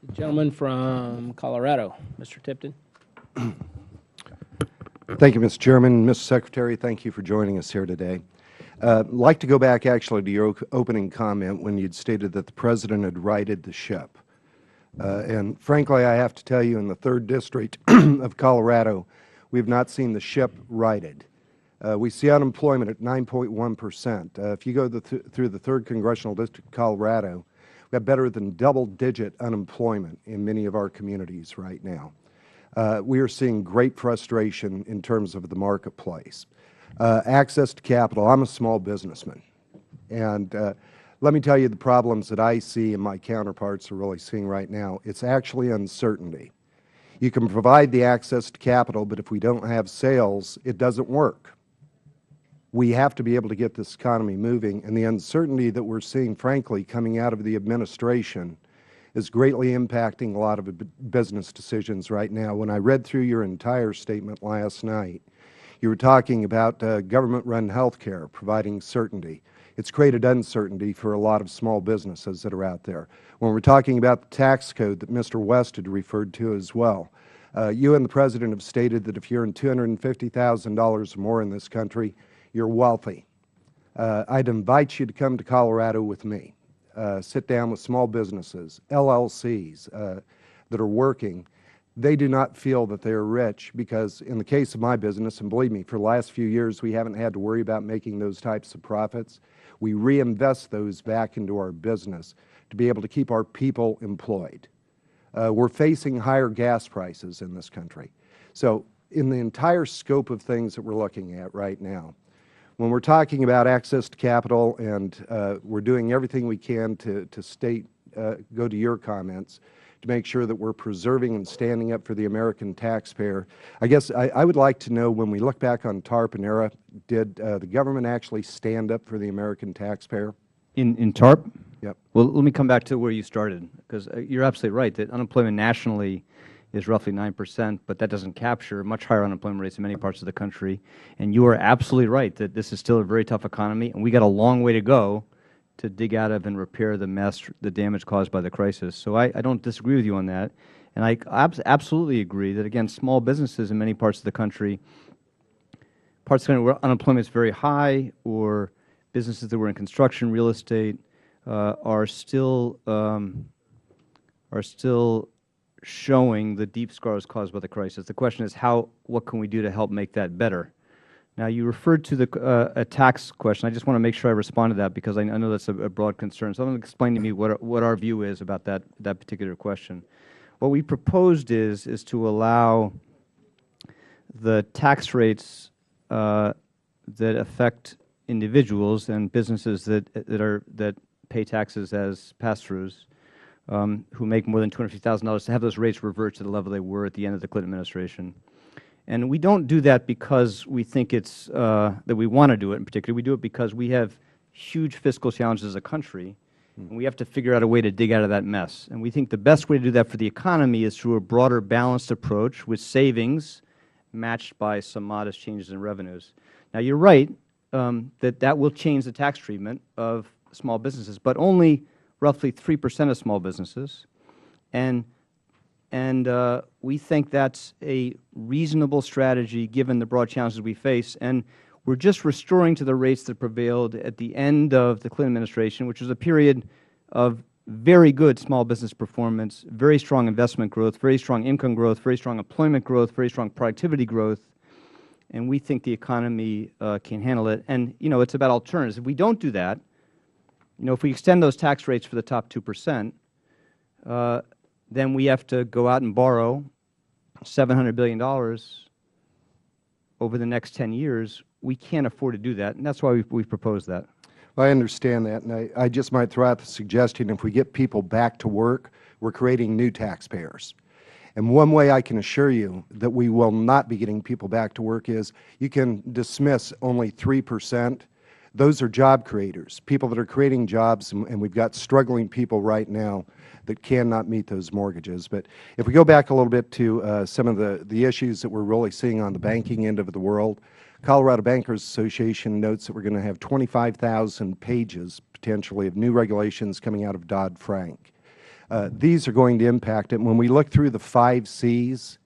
The gentleman from Colorado, Mr. Tipton. Thank you, Mr. Chairman. Mr. Secretary, thank you for joining us here today. I'd like to go back actually to your opening comment when you'd stated that the President had righted the ship. And frankly, I have to tell you, in the 3rd District of Colorado, we have not seen the ship righted. We see unemployment at 9.1%. If you go through the 3rd Congressional District of Colorado, we have better than double-digit unemployment in many of our communities right now. We are seeing great frustration in terms of the marketplace. Access to capital. I'm a small businessman. And let me tell you the problems that I see and my counterparts are really seeing right now. It's actually uncertainty. You can provide the access to capital, but if we don't have sales, it doesn't work. We have to be able to get this economy moving, and the uncertainty that we're seeing, frankly, coming out of the administration is greatly impacting a lot of business decisions right now. When I read through your entire statement last night, you were talking about government-run health care, providing certainty. It's created uncertainty for a lot of small businesses that are out there. When we're talking about the tax code that Mr. West had referred to as well, you and the President have stated that if you're in $250,000 or more in this country, you're wealthy. I'd invite you to come to Colorado with me. Sit down with small businesses, LLCs that are working. They do not feel that they are rich because in the case of my business, and believe me, for the last few years we haven't had to worry about making those types of profits. We reinvest those back into our business to be able to keep our people employed. We're facing higher gas prices in this country. So in the entire scope of things that we're looking at right now, when we're talking about access to capital, and we're doing everything we can to go to your comments, to make sure that we're preserving and standing up for the American taxpayer, I guess I would like to know, when we look back on TARP and ERA, did the government actually stand up for the American taxpayer? In TARP? Yep. Well, let me come back to where you started, because you're absolutely right that unemployment nationally is roughly 9%, but that doesn't capture much higher unemployment rates in many parts of the country. And you are absolutely right that this is still a very tough economy, and we got a long way to go to dig out of and repair the mess, the damage caused by the crisis. So I don't disagree with you on that. And I absolutely agree that, again, small businesses in many parts of the country, where unemployment is very high, or businesses that were in construction, real estate, are still showing the deep scars caused by the crisis. The question is, what can we do to help make that better? Now, you referred to a tax question. I just want to make sure I respond to that, because I know that's a broad concern. So I'm going to explain to me what our view is about that particular question. What we proposed is to allow the tax rates that affect individuals and businesses that pay taxes as pass-throughs, who make more than $250,000, to have those rates revert to the level they were at the end of the Clinton administration. And we don't do that because we think it's that we want to do it in particular. We do it because we have huge fiscal challenges as a country, and we have to figure out a way to dig out of that mess. And we think the best way to do that for the economy is through a broader, balanced approach with savings matched by some modest changes in revenues. Now, you're right that will change the tax treatment of small businesses, but only roughly 3% of small businesses. And we think that's a reasonable strategy given the broad challenges we face. And we're just restoring to the rates that prevailed at the end of the Clinton administration, which was a period of very good small business performance, very strong investment growth, very strong income growth, very strong employment growth, very strong productivity growth. And we think the economy can handle it. And, it's about alternatives. If we don't do that, if we extend those tax rates for the top 2%, then we have to go out and borrow $700 billion over the next 10 years. We can't afford to do that, and that's why we've proposed that. Well, I understand that, and I just might throw out the suggestion, if we get people back to work, we're creating new taxpayers. And one way I can assure you that we will not be getting people back to work is you can dismiss only 3%. Those are job creators, people that are creating jobs, and we've got struggling people right now that cannot meet those mortgages. But if we go back a little bit to some of the issues that we're really seeing on the banking end of the world, Colorado Bankers Association notes that we're going to have 25,000 pages, potentially, of new regulations coming out of Dodd-Frank. These are going to impact it. And when we look through the 5 Cs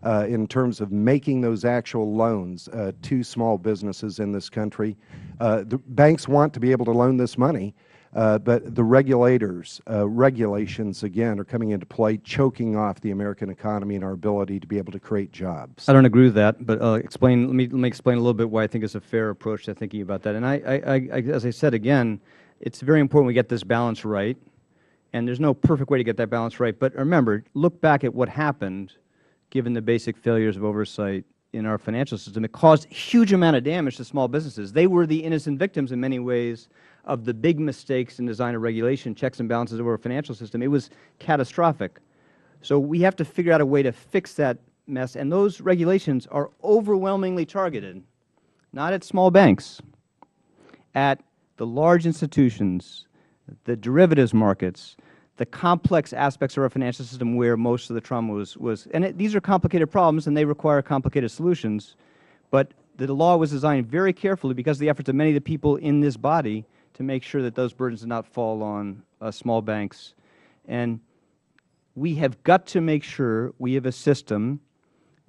in terms of making those actual loans to small businesses in this country, the banks want to be able to loan this money, but the regulations, again, are coming into play, choking off the American economy and our ability to be able to create jobs. I don't agree with that, but let me explain a little bit why I think it's a fair approach to thinking about that. And as I said, again, it's very important we get this balance right, and there's no perfect way to get that balance right. But remember, look back at what happened given the basic failures of oversight in our financial system. It caused a huge amount of damage to small businesses. They were the innocent victims in many ways of the big mistakes in design of regulation, checks and balances over our financial system. It was catastrophic. So we have to figure out a way to fix that mess, and those regulations are overwhelmingly targeted, not at small banks, at the large institutions, the derivatives markets, the complex aspects of our financial system where most of the trauma was and these are complicated problems and they require complicated solutions, but the law was designed very carefully because of the efforts of many of the people in this body to make sure that those burdens did not fall on small banks. And we have got to make sure we have a system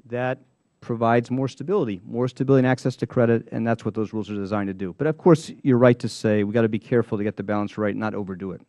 that provides more stability and access to credit, and that's what those rules are designed to do. But of course, you're right to say we've got to be careful to get the balance right, not overdo it.